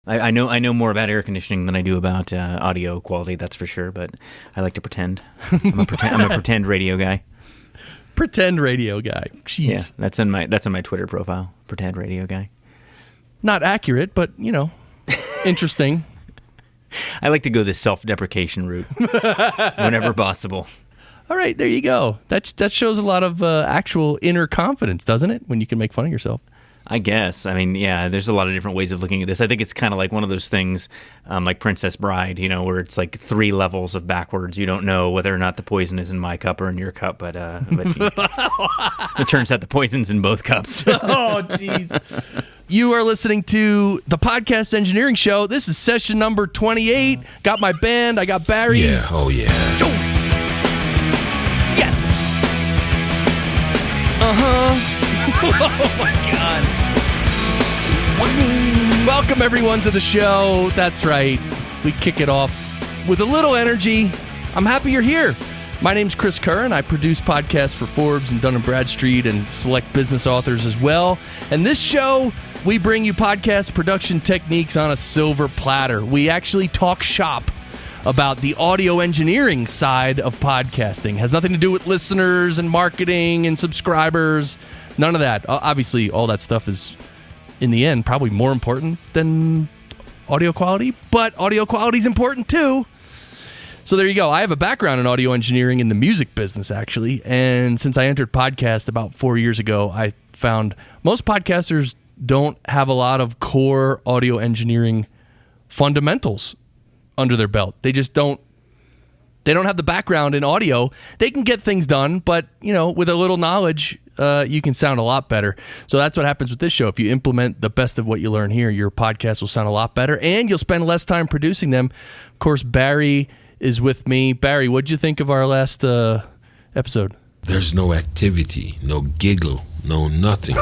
I know more about air conditioning than I do about audio quality. That's for sure. But I like to pretend. I'm a pretend radio guy. Pretend radio guy. Jeez. Yeah, that's on my Twitter profile. Pretend radio guy. Not accurate, but interesting. I like to go the self-deprecation route whenever possible. All right, there you go. That shows a lot of actual inner confidence, doesn't it? When you can make fun of yourself. I guess. I mean, yeah, there's a lot of different ways of looking at this. I think it's kind of like one of those things like Princess Bride, where it's like 3 levels of backwards. You don't know whether or not the poison is in my cup or in your cup, but it turns out the poison's in both cups. Oh, jeez. You are listening to the Podcast Engineering Show. This is session number 28. Got my band. I got Barry. Yeah, oh yeah. Yes. Oh my God. Welcome everyone to the show. That's right. We kick it off with a little energy. I'm happy you're here. My name's Chris Curran. I produce podcasts for Forbes and Dun & Bradstreet and select business authors as well. And this show, we bring you podcast production techniques on a silver platter. We actually talk shop about the audio engineering side of podcasting. Has nothing to do with listeners and marketing and subscribers. None of that. Obviously, all that stuff is, in the end, probably more important than audio quality, but audio quality is important too. So there you go. I have a background in audio engineering in the music business, actually, and since I entered podcast about 4 years ago, I found most podcasters don't have a lot of core audio engineering fundamentals under their belt. They just don't. They don't have the background in audio. They can get things done, but with a little knowledge, you can sound a lot better. So that's what happens with this show. If you implement the best of what you learn here, your podcast will sound a lot better, and you'll spend less time producing them. Of course, Barry is with me. Barry, what'd you think of our last episode? There's no activity, no giggle, no nothing.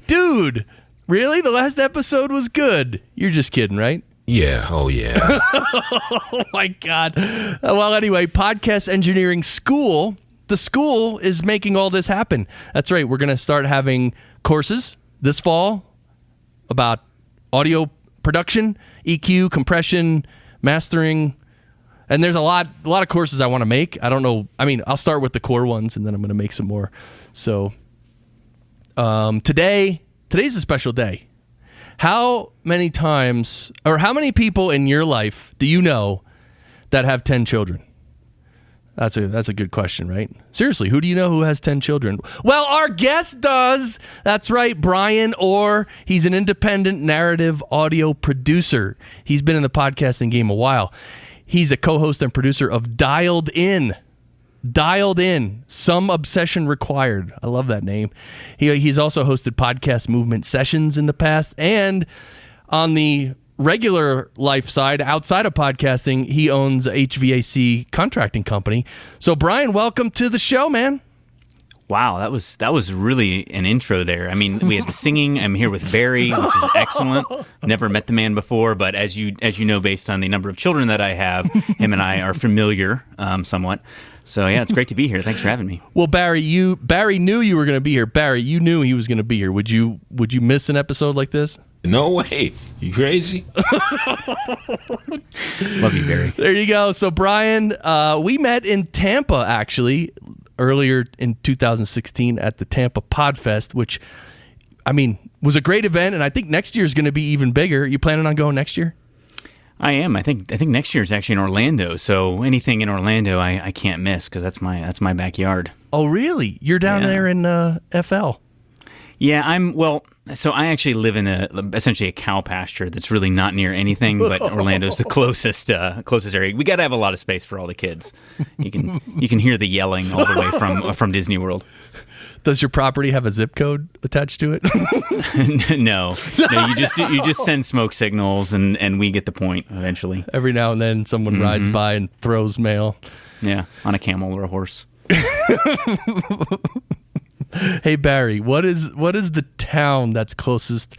Dude, really? The last episode was good. You're just kidding, right? Yeah, oh yeah. Oh my God. Well, anyway, Podcast Engineering School. The school is making all this happen. That's right. We're going to start having courses this fall about audio production, EQ, compression, mastering. And there's a lot of courses I want to make. I don't know. I mean, I'll start with the core ones, and then I'm going to make some more. So today's a special day. How many times, or how many people in your life do you know that have 10 children? That's a good question, right? Seriously, who do you know who has 10 children? Well, our guest does. That's right, Bryan Orr. He's an independent narrative audio producer. He's been in the podcasting game a while. He's a co-host and producer of Dialed In. Some Obsession Required. I love that name. He's also hosted Podcast Movement Sessions in the past, and on the regular life side, outside of podcasting, he owns a HVAC contracting company. So, Bryan, welcome to the show, man. Wow, that was really an intro there. I mean, we had the singing. I'm here with Barry, which is excellent. Never met the man before, but as you know, based on the number of children that I have, him and I are familiar somewhat. So yeah, it's great to be here. Thanks for having me. Well, Barry knew you were going to be here. Barry, you knew he was going to be here. Would you miss an episode like this? No way. You crazy? Love you, Barry. There you go. So, Bryan, we met in Tampa, actually, earlier in 2016 at the Tampa Podfest, which, I mean, was a great event, and I think next year is going to be even bigger. You planning on going next year? I am. I think next year is actually in Orlando, so anything in Orlando I can't miss because that's my backyard. Oh, really? You're down there in FL? Yeah, so I actually live in essentially a cow pasture that's really not near anything, but Orlando's the closest area. We got to have a lot of space for all the kids. You can hear the yelling all the way from Disney World. Does your property have a zip code attached to it? No, you just send smoke signals, and we get the point eventually. Every now and then, someone rides by and throws mail. Yeah, on a camel or a horse. Hey Barry, what is the town that's closest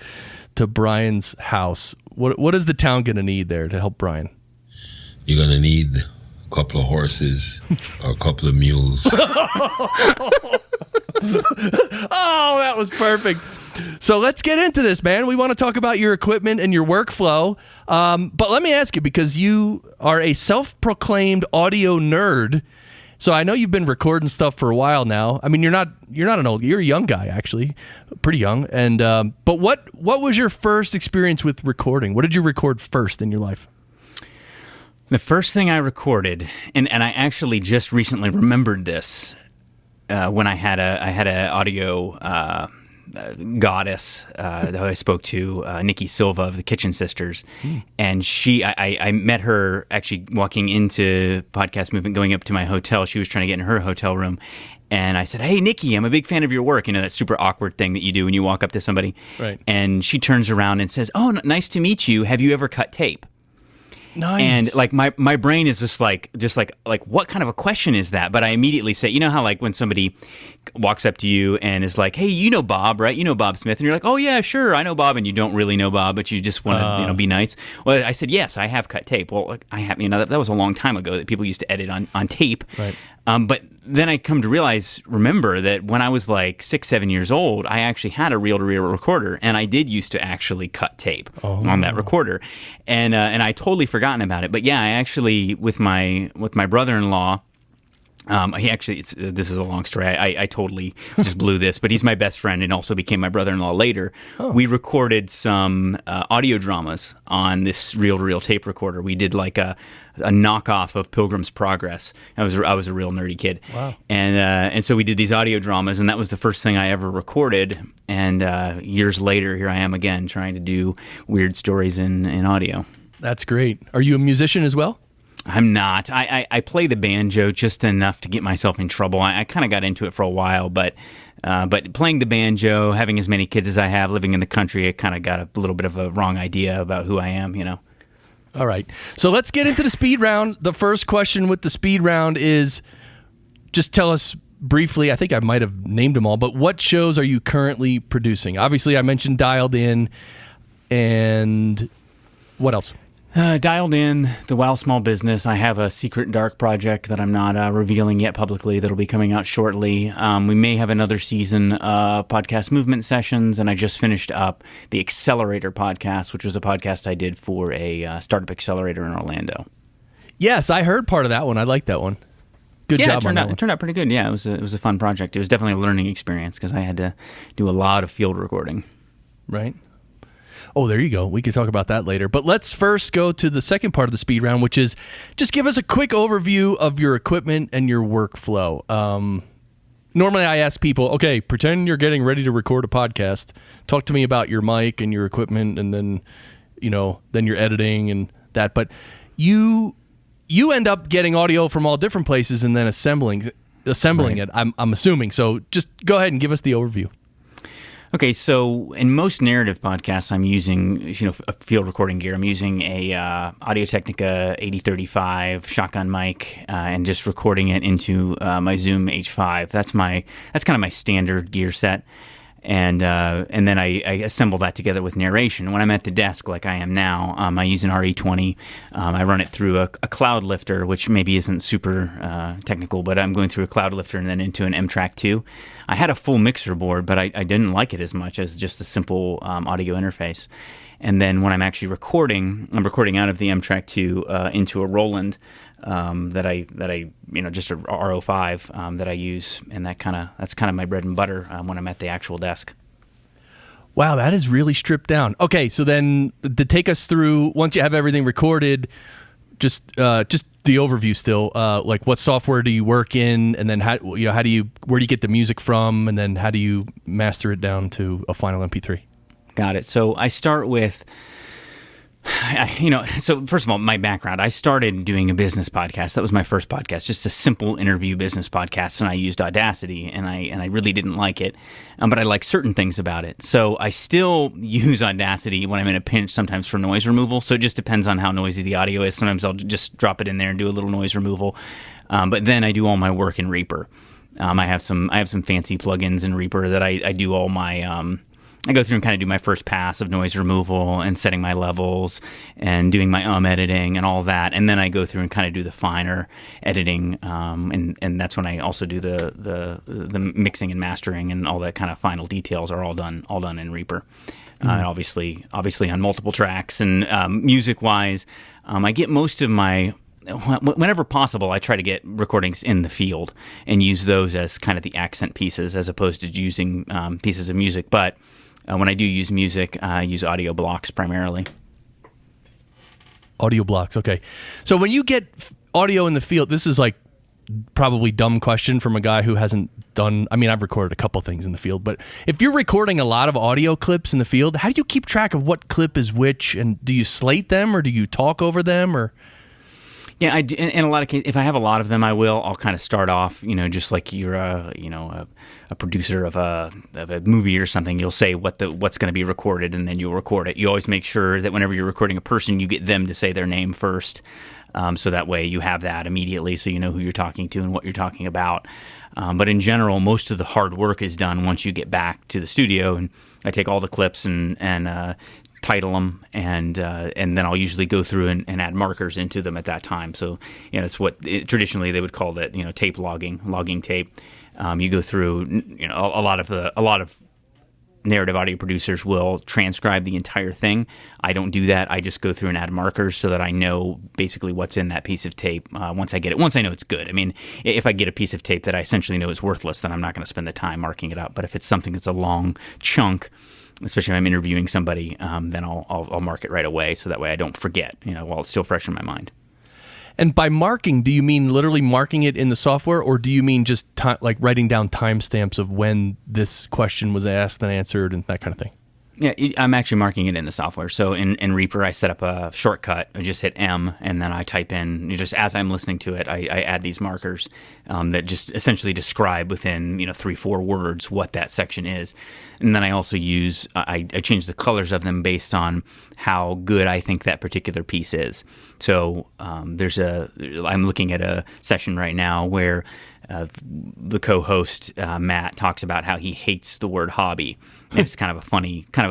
to Bryan's house? What is the town going to need there to help Bryan? You're going to need a couple of horses or a couple of mules. Oh, that was perfect. So let's get into this, man. We want to talk about your equipment and your workflow. But let me ask you, because you are a self-proclaimed audio nerd. So I know you've been recording stuff for a while now. I mean, you're not you're a young guy, actually, pretty young. And but what was your first experience with recording? What did you record first in your life? The first thing I recorded, and I actually just recently remembered this when I had a audio goddess that I spoke to, Nikki Silva of the Kitchen Sisters, and I met her actually walking into Podcast Movement, going up to my hotel. She was trying to get in her hotel room, and I said, "Hey, Nikki, I'm a big fan of your work." You know, that super awkward thing that you do when you walk up to somebody. Right. And she turns around and says, "Oh, nice to meet you. Have you ever cut tape?" Nice. And like my brain is just like what kind of a question is that? But I immediately say, you know how like when somebody walks up to you and is like, "Hey, you know Bob, right? You know Bob Smith," and you're like, "Oh yeah, sure, I know Bob," and you don't really know Bob, but you just want to be nice. Well, I said, "Yes, I have cut tape." Well, I have, that was a long time ago that people used to edit on tape. Right. But then I come to remember that when I was like 6-7 years old, I actually had a reel-to-reel recorder, and I did used to actually cut tape on that recorder, and I totally forgotten about it. But yeah, I actually with my brother-in-law. This is a long story. I totally just blew this, but he's my best friend and also became my brother-in-law later. Oh. We recorded some audio dramas on this reel-to-reel tape recorder. We did like a knockoff of Pilgrim's Progress. I was a real nerdy kid. Wow. And so we did these audio dramas, and that was the first thing I ever recorded. And years later, here I am again trying to do weird stories in audio. That's great. Are you a musician as well? I'm not. I play the banjo just enough to get myself in trouble. I kind of got into it for a while, but playing the banjo, having as many kids as I have, living in the country, I kind of got a little bit of a wrong idea about who I am, All right. So let's get into the speed round. The first question with the speed round is, just tell us briefly, I think I might have named them all, but what shows are you currently producing? Obviously, I mentioned Dialed In, and what else? Dialed In, The Wow Small Business. I have a secret dark project that I'm not revealing yet publicly that'll be coming out shortly. We may have another season of Podcast Movement Sessions, and I just finished up the Accelerator podcast, which was a podcast I did for a startup accelerator in Orlando. Yes, I heard part of that one. I liked that one. Good job on that one. It turned out pretty good. Yeah, it was a fun project. It was definitely a learning experience because I had to do a lot of field recording. Right. Oh, there you go. We could talk about that later. But let's first go to the second part of the speed round, which is just give us a quick overview of your equipment and your workflow. Normally I ask people, okay, pretend you're getting ready to record a podcast. Talk to me about your mic and your equipment, and then, then your editing and that. But you end up getting audio from all different places and then assembling right. it, I'm assuming. So just go ahead and give us the overview. Okay, so in most narrative podcasts, I'm using field recording gear. I'm using a Audio-Technica 8035 shotgun mic and just recording it into my Zoom H5. That's kind of my standard gear set, and then I assemble that together with narration. When I'm at the desk, like I am now, I use an RE20. I run it through a cloud lifter, which maybe isn't super technical, but I'm going through a cloud lifter and then into an M-Track 2. I had a full mixer board, but I didn't like it as much as just a simple audio interface. And then when I'm actually recording, I'm recording out of the M-Track 2 into a Roland that I just a R-05 that I use, and that's kind of my bread and butter when I'm at the actual desk. Wow, that is really stripped down. Okay, so then to take us through, once you have everything recorded, just the overview still, like what software do you work in, and then where do you get the music from, and then how do you master it down to a final MP3? Got it. So I start with, so first of all, my background, I started doing a business podcast. That was my first podcast, just a simple interview business podcast, and I used Audacity, and I really didn't like it, but I like certain things about it. So I still use Audacity when I'm in a pinch sometimes for noise removal, so it just depends on how noisy the audio is. Sometimes I'll just drop it in there and do a little noise removal, but then I do all my work in Reaper. I have some fancy plugins in Reaper that I do all my I go through and kind of do my first pass of noise removal and setting my levels and doing my editing and all that, and then I go through and kind of do the finer editing, and that's when I also do the mixing and mastering, and all that kind of final details are all done in Reaper. Obviously on multiple tracks, and music wise, I get most of my. Whenever possible, I try to get recordings in the field and use those as kind of the accent pieces as opposed to using pieces of music. But when I do use music, I use audio blocks primarily. Audio blocks, okay. So when you get audio in the field, this is like probably dumb question from a guy who hasn't done, I mean, I've recorded a couple things in the field, but if you're recording a lot of audio clips in the field, how do you keep track of what clip is which, and do you slate them or do you talk over them, or... Yeah, I do, in a lot of cases, if I have a lot of them, I'll kind of start off, just like you're a producer of a movie or something. You'll say what's going to be recorded, and then you'll record it. You always make sure that whenever you're recording a person, you get them to say their name first, so that way you have that immediately, so you know who you're talking to and what you're talking about. But in general, most of the hard work is done once you get back to the studio, and I take all the clips and title them, and then I'll usually go through and add markers into them at that time. So it's traditionally they would call that tape logging tape. You go through a lot of narrative audio producers will transcribe the entire thing. I don't do that. I just go through and add markers so that I know basically what's in that piece of tape once I get it. Once I know it's good. I mean, if I get a piece of tape that I essentially know is worthless, then I'm not going to spend the time marking it up. But if it's something that's a long chunk, especially if I'm interviewing somebody, then I'll mark it right away, so that way I don't forget, while it's still fresh in my mind. And by marking, do you mean literally marking it in the software, or do you mean just like writing down timestamps of when this question was asked and answered and that kind of thing? Yeah, I'm actually marking it in the software. So in Reaper, I set up a shortcut. I just hit M, and then I type in, just as I'm listening to it, I add these markers that just essentially describe within 3-4 words what that section is. And then I also use, I change the colors of them based on how good I think that particular piece is. So I'm looking at a session right now where the co-host Matt talks about how he hates the word hobby. And it's kind of a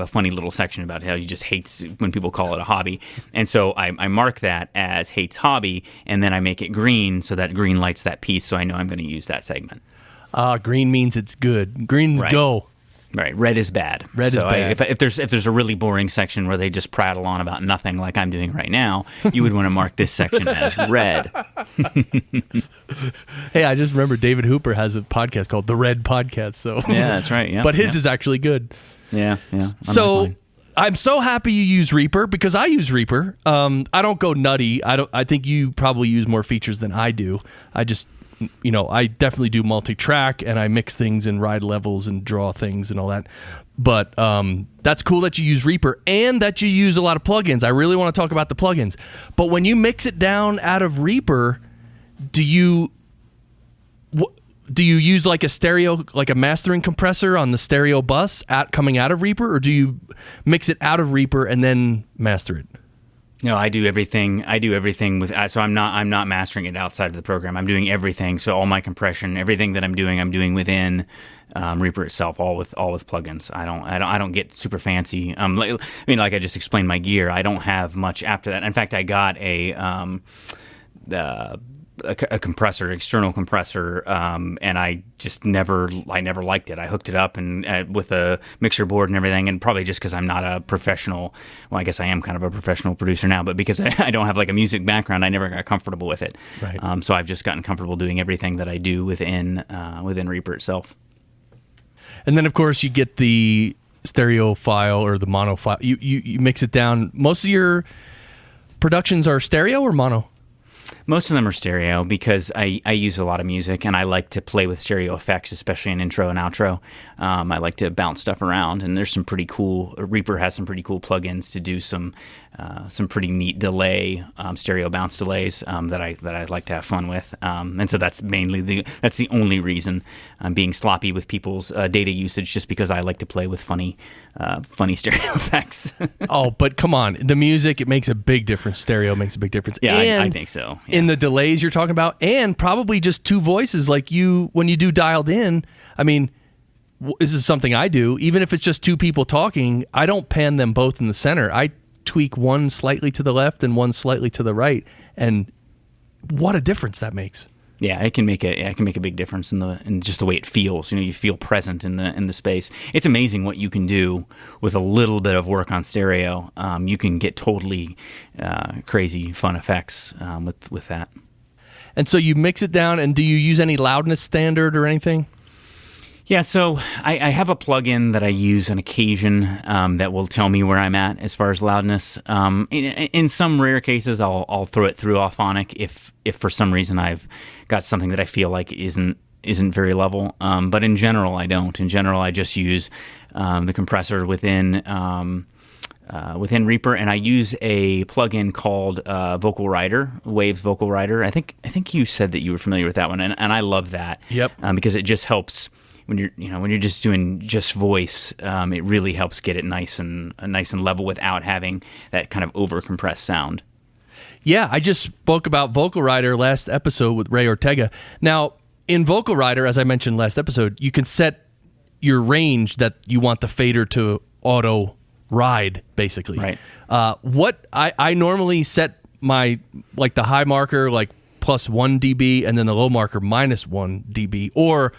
funny little section about how he just hates when people call it a hobby. And so I mark that as hates hobby, and then I make it green, so that green lights that piece, so I know I'm going to use that segment. Green means it's good. Green's right. Go. Right, red is bad. Red is bad. If there's a really boring section where they just prattle on about nothing like I'm doing right now, you would want to mark this section as red. Hey, I just remember David Hooper has a podcast called The Red Podcast. So yeah, that's right. Yeah, but his is actually good. Yeah. So I'm so happy you use Reaper, because I use Reaper. I don't go nutty. I think you probably use more features than I do. I just. I definitely do multi-track, and I mix things and ride levels and draw things and all that. But that's cool that you use Reaper and that you use a lot of plugins. I really want to talk about the plugins. But when you mix it down out of Reaper, do you use like a stereo, like a mastering compressor on the stereo bus coming out of Reaper, or do you mix it out of Reaper and then master it? No, I do everything. With so I'm not mastering it outside of the program. I'm doing everything. So all my compression, everything that I'm doing within Reaper itself, all with plugins. I don't get super fancy. Like I just explained my gear. I don't have much after that. In fact, I got a compressor, external compressor, and I never liked it. I hooked it up and with a mixer board and everything, and probably just because I'm not a professional. Well, I guess I am kind of a professional producer now, but because I don't have like a music background, I never got comfortable with it. Right. So I've just gotten comfortable doing everything that I do within Reaper itself. And then, of course, you get the stereo file or the mono file. You mix it down. Most of your productions are stereo or mono? Most of them are stereo because I use a lot of music, and I like to play with stereo effects, especially in intro and outro. I like to bounce stuff around, and there's some pretty cool. Reaper has some pretty cool plugins to do some pretty neat delay, stereo bounce delays that I like to have fun with. And so that's the only reason I'm being sloppy with people's data usage, just because I like to play with funny stereo effects. Oh, but come on, the music, it makes a big difference. Stereo makes a big difference. Yeah, I think so. Yeah. In the delays you're talking about, and probably just two voices, like when you do dialed in. I mean, this is something I do. Even if it's just two people talking, I don't pan them both in the center. I tweak one slightly to the left and one slightly to the right, and what a difference that makes. Yeah, it can make a big difference in just the way it feels. You feel present in the space. It's amazing what you can do with a little bit of work on stereo. You can get totally crazy fun effects with that. And so you mix it down, and do you use any loudness standard or anything? Yeah, so I have a plugin that I use on occasion that will tell me where I'm at as far as loudness. In some rare cases, I'll throw it through Auphonic if for some reason I've got something that I feel like isn't very level. But in general, I don't. In general, I just use the compressor within Reaper, and I use a plugin called Vocal Rider, Waves Vocal Rider. I think you said that you were familiar with that one, and I love that. Yep. Because it just helps. When you're just doing just voice, it really helps get it nice and level without having that kind of over compressed sound. Yeah, I just spoke about Vocal Rider last episode with Ray Ortega. Now, in Vocal Rider, as I mentioned last episode, you can set your range that you want the fader to auto ride, basically. Right. What I normally set my the high marker plus 1 dB and then the low marker minus 1 dB, or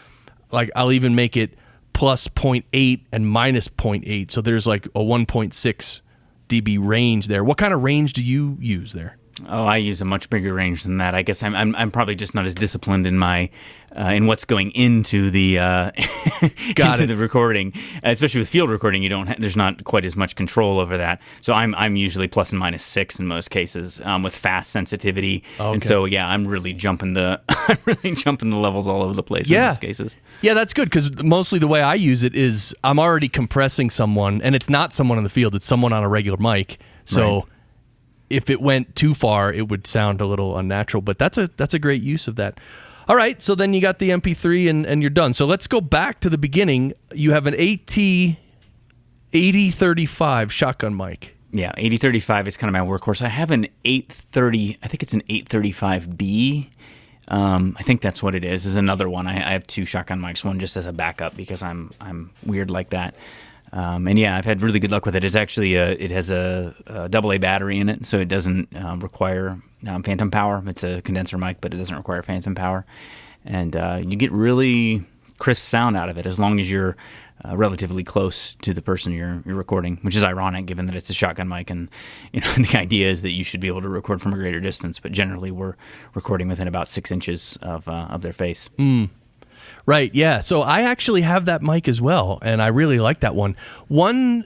I'll even make it plus 0.8 and minus 0.8. So there's a 1.6 dB range there. What kind of range do you use there? Oh, I use a much bigger range than that. I guess I'm probably just not as disciplined in my in what's going into the the recording, especially with field recording. There's not quite as much control over that. So I'm usually plus and minus 6 in most cases with fast sensitivity. Okay. And so I'm really jumping the levels all over the place in most cases. Yeah, that's good, because mostly the way I use it is I'm already compressing someone, and it's not someone in the field; it's someone on a regular mic. So. Right. If it went too far, it would sound a little unnatural, but that's a great use of that. All right, so then you got the MP3 and you're done. So let's go back to the beginning. You have an AT 8035 shotgun mic. Yeah, 8035 is kind of my workhorse. I have an 830, I think it's an 835B. I think that's what it is another one. I have two shotgun mics, one just as a backup because I'm weird like that. And I've had really good luck with it. It's actually it has a AA battery in it, so it doesn't require phantom power. It's a condenser mic, but it doesn't require phantom power, and you get really crisp sound out of it as long as you're relatively close to the person you're recording, which is ironic given that it's a shotgun mic, and the idea is that you should be able to record from a greater distance, but generally we're recording within about 6 inches of their face. Right, yeah. So I actually have that mic as well, and I really like that one. One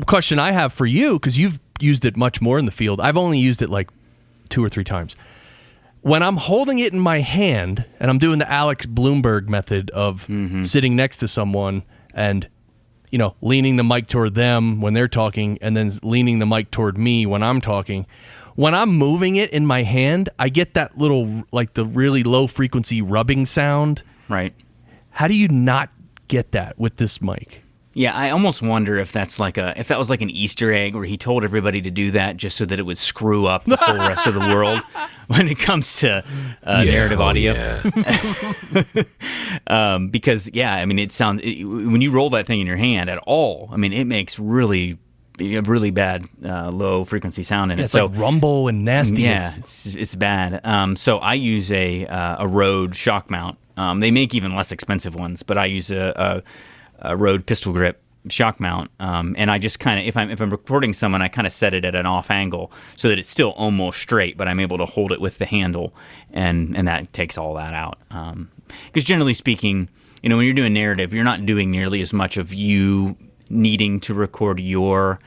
question I have for you, because you've used it much more in the field. I've only used it 2 or 3 times. When I'm holding it in my hand, and I'm doing the Alex Bloomberg method of sitting next to someone and, leaning the mic toward them when they're talking, and then leaning the mic toward me when I'm talking. When I'm moving it in my hand, I get that little, the really low frequency rubbing sound. Right. How do you not get that with this mic? Yeah, I almost wonder if that's if that was an Easter egg where he told everybody to do that just so that it would screw up the whole rest of the world when it comes to narrative audio. Yeah. Because it sounds when you roll that thing in your hand at all, it makes really bad low frequency sound in it. It's rumble and nastiness. Yeah, it's bad. So I use a Rode shock mount. They make even less expensive ones, but I use a Rode pistol grip shock mount, and I just kind of if I'm recording someone, I kind of set it at an off angle so that it's still almost straight, but I'm able to hold it with the handle, and that takes all that out. Because generally speaking, when you're doing narrative, you're not doing nearly as much of you needing to record your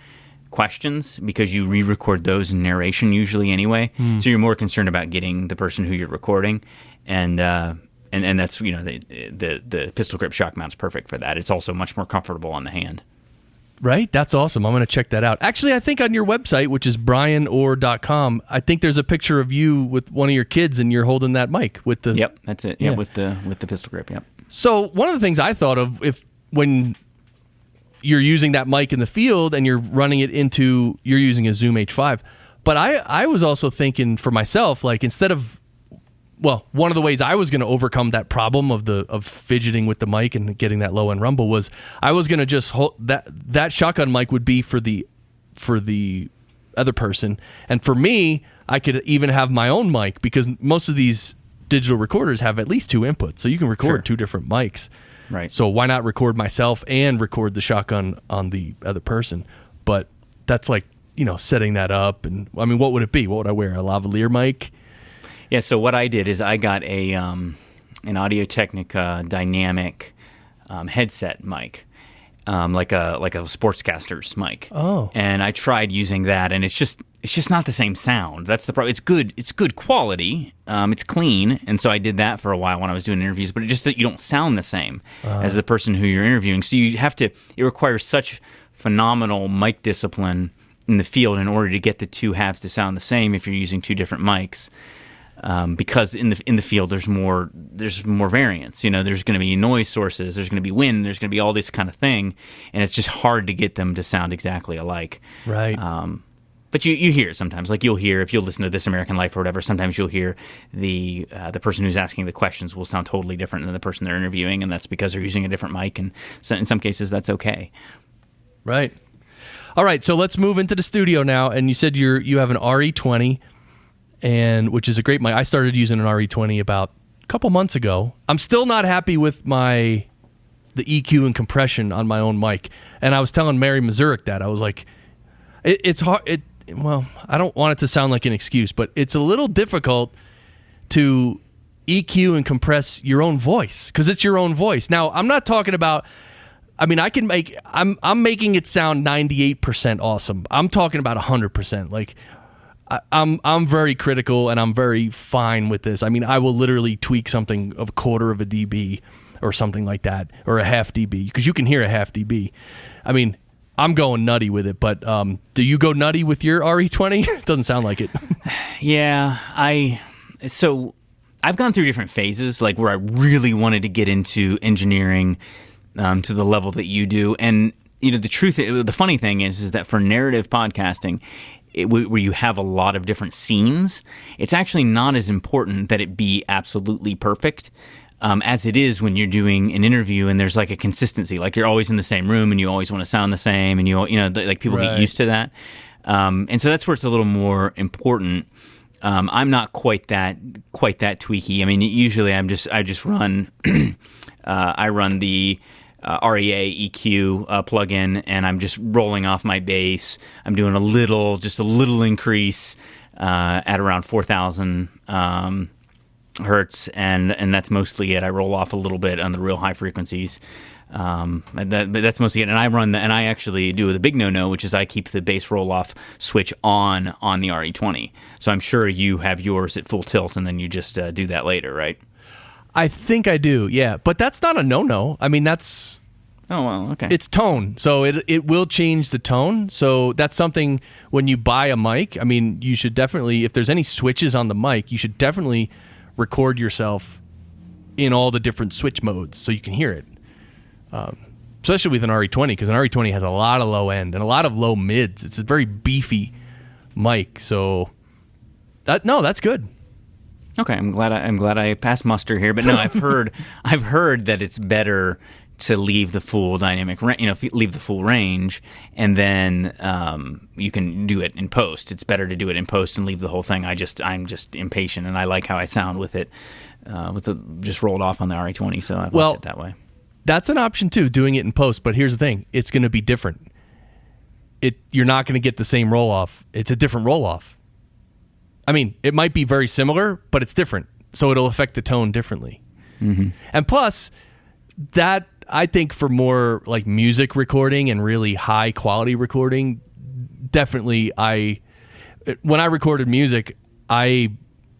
questions because you re-record those in narration usually anyway. So you're more concerned about getting the person who you're recording, and that's the pistol grip shock mount's perfect for that. It's also much more comfortable on the hand. Right? That's awesome. I'm going to check that out. Actually, I think on your website, which is bryanorr.com, I think there's a picture of you with one of your kids and you're holding that mic with the... Yep, that's it. Yeah, with the pistol grip, yep. So one of the things I thought of, when you're using that mic in the field and you're running it you're using a Zoom H5, but I was also thinking for myself, instead of one of the ways I was going to overcome that problem of fidgeting with the mic and getting that low end rumble was I was going to just hold that shotgun mic would be for the other person, and for me, I could even have my own mic because most of these digital recorders have at least 2 inputs, so you can record 2 different mics. Right. So why not record myself and record the shotgun on the other person? But that's like, setting that up. And I mean, what would it be? What would I wear? A lavalier mic? Yeah. So what I did is I got an Audio-Technica dynamic headset mic, like a sportscaster's mic. Oh. And I tried using that, and it's just not the same sound. That's the problem. It's good quality. It's clean, and so I did that for a while when I was doing interviews. But it's just that you don't sound the same as the person who you're interviewing. So you have to. It requires such phenomenal mic discipline in the field in order to get the 2 halves to sound the same if you're using 2 different mics. Because in the field there's more variance. There's going to be noise sources, there's going to be wind, there's going to be all this kind of thing, and it's just hard to get them to sound exactly alike. Right. But you hear it sometimes. Like you'll hear, if you'll listen to This American Life or whatever, sometimes you'll hear the person who's asking the questions will sound totally different than the person they're interviewing, and that's because they're using a different mic, and so in some cases that's okay. Right. All right, so let's move into the studio now. And you said you have an RE20, and which is a great mic. I started using an RE20 about a couple months ago. I'm still not happy with the EQ and compression on my own mic. And I was telling Mary Mazurek that. I was like, it's hard. Well, I don't want it to sound like an excuse, but it's a little difficult to EQ and compress your own voice because it's your own voice. Now, I'm not talking about. I mean, I'm making it sound 98% awesome. I'm talking about 100%. Like, I'm very critical and I'm very fine with this. I mean, I will literally tweak something of a quarter of a dB or something like that, or a half dB, because you can hear a half dB. I mean, I'm going nutty with it, but do you go nutty with your RE20? Doesn't sound like it. Yeah, so I've gone through different phases, like where I really wanted to get into engineering to the level that you do, and the funny thing is that for narrative podcasting, where you have a lot of different scenes, it's actually not as important that it be absolutely perfect as it is when you're doing an interview and there's like a consistency, like you're always in the same room and you always want to sound the same, and like people get used to that, and so that's where it's a little more important. I'm not quite that tweaky. I mean, usually I just run I run the REA EQ plugin, and I'm just rolling off my bass. I'm doing a little increase at around 4,000 hertz, and that's mostly it. I roll off a little bit on the real high frequencies. But that's mostly it. And I actually do the big no-no, which is I keep the bass roll-off switch on the RE20. So I'm sure you have yours at full tilt, and then you just do that later, right? I think I do, yeah. But that's not a no-no. I mean, that's... Oh, well, okay. It's tone. So it will change the tone. So that's something when you buy a mic, I mean, you should definitely, if there's any switches on the mic, you should definitely record yourself in all the different switch modes so you can hear it. Especially with an RE20, because an RE20 has a lot of low end and a lot of low mids. It's a very beefy mic. So that's good. Okay, I'm glad I passed muster here, but no, I've heard that it's better to leave the full dynamic, leave the full range, and then you can do it in post. It's better to do it in post and leave the whole thing. I'm just impatient, and I like how I sound with it, just rolled off on the RE20, so I've left it that way. That's an option too, doing it in post. But here's the thing: it's going to be different. You're not going to get the same roll off. It's a different roll off. I mean, it might be very similar, but it's different. So it'll affect the tone differently. Mm-hmm. And plus, that I think for more like music recording and really high quality recording, definitely when I recorded music, I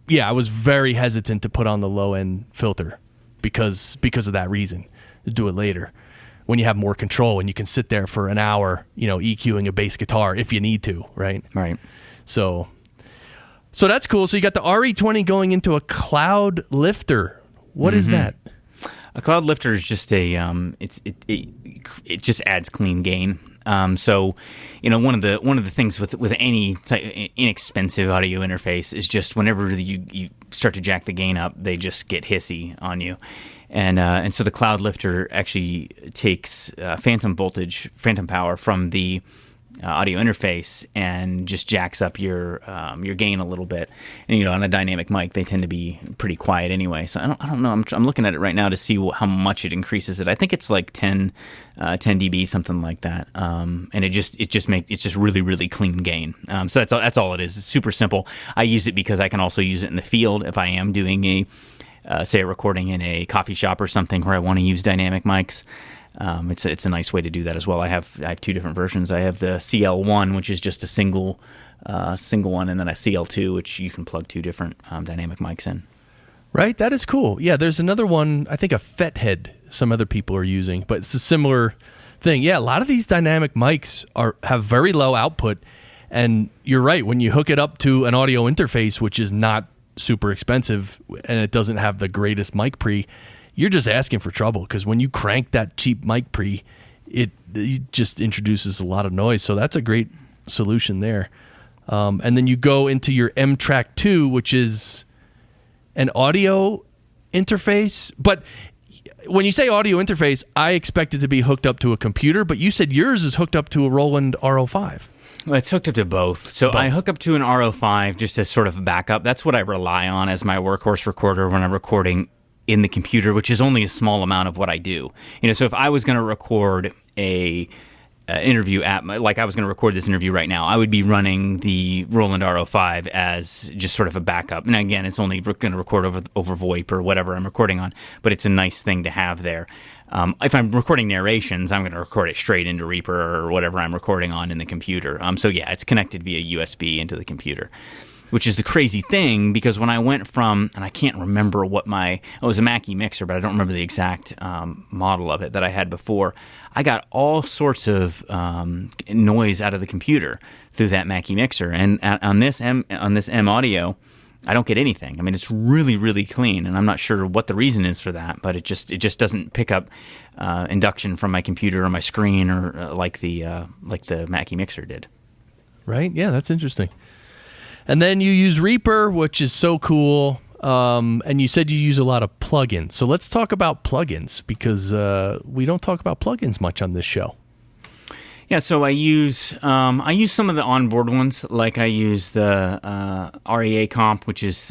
was very hesitant to put on the low end filter because of that reason. To do it later when you have more control and you can sit there for an hour, EQing a bass guitar if you need to, right? Right. So that's cool. So you got the RE20 going into a cloud lifter. What is that? A cloud lifter is just it just adds clean gain. So, one of the things with any inexpensive audio interface is just whenever you start to jack the gain up, they just get hissy on you. And so the Cloud Lifter actually takes phantom power from the audio interface and just jacks up your gain a little bit. And on a dynamic mic, they tend to be pretty quiet anyway. So I don't know. I'm looking at it right now to see how much it increases it. I think it's like 10 dB, something like that. And it's just really, really clean gain. So that's all it is. It's super simple. I use it because I can also use it in the field if I am doing say a recording in a coffee shop or something where I want to use dynamic mics. It's a nice way to do that as well. I have two different versions. I have the CL1, which is just a single one, and then a CL2, which you can plug two different dynamic mics in. Right, that is cool. Yeah, there's another one, I think a Fethead some other people are using, but it's a similar thing. Yeah, a lot of these dynamic mics have very low output, and you're right, when you hook it up to an audio interface, which is not super expensive, and it doesn't have the greatest mic pre, you're just asking for trouble, because when you crank that cheap mic pre, it just introduces a lot of noise. So that's a great solution there. And then you go into your M-Track 2, which is an audio interface. But when you say audio interface, I expect it to be hooked up to a computer, but you said yours is hooked up to a Roland R-05. Well, it's hooked up to both. So I hook up to an R-05 just as sort of a backup. That's what I rely on as my workhorse recorder when I'm recording in the computer, which is only a small amount of what I do. So if I was going to record a interview like I was going to record this interview right now, I would be running the Roland R-05 as just sort of a backup. And again, it's only going to record over VoIP or whatever I'm recording on, but it's a nice thing to have there. If I'm recording narrations, I'm going to record it straight into Reaper or whatever I'm recording on in the computer. So yeah, it's connected via USB into the computer, which is the crazy thing, because when I went from, and I can't remember it was a Mackie mixer, but I don't remember the exact model of it that I had before. I got all sorts of noise out of the computer through that Mackie mixer, and on this M audio, I don't get anything. I mean, it's really, really clean, and I'm not sure what the reason is for that, but it just doesn't pick up induction from my computer or my screen or like the Mackie mixer did. Right? Yeah, that's interesting. And then you use Reaper, which is so cool. And you said you use a lot of plugins. So let's talk about plugins, because we don't talk about plugins much on this show. Yeah, so I use some of the onboard ones, like I use the REA comp, which is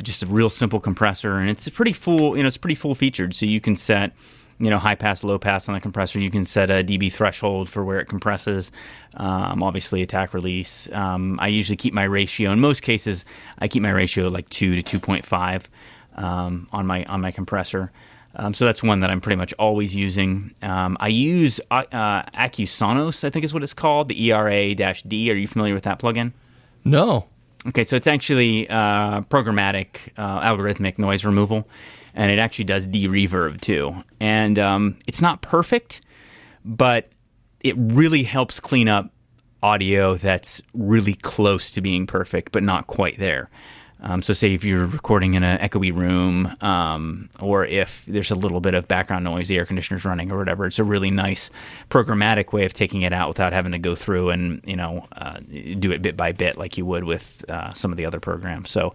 just a real simple compressor, and it's pretty full. It's pretty full featured. So you can set high pass, low pass on the compressor. You can set a dB threshold for where it compresses. Obviously, attack release. I usually keep my ratio. In most cases, I keep my ratio like 2 to 2.5 on my compressor. So that's one that I'm pretty much always using. I use Acusonos, I think is what it's called, the ERA-D. Are you familiar with that plugin? No. Okay, so it's actually programmatic algorithmic noise removal, and it actually does de-reverb too. And it's not perfect, but it really helps clean up audio that's really close to being perfect, but not quite there. So say if you're recording in an echoey room, or if there's a little bit of background noise, the air conditioner's running or whatever, it's a really nice programmatic way of taking it out without having to go through and do it bit by bit like you would with some of the other programs. So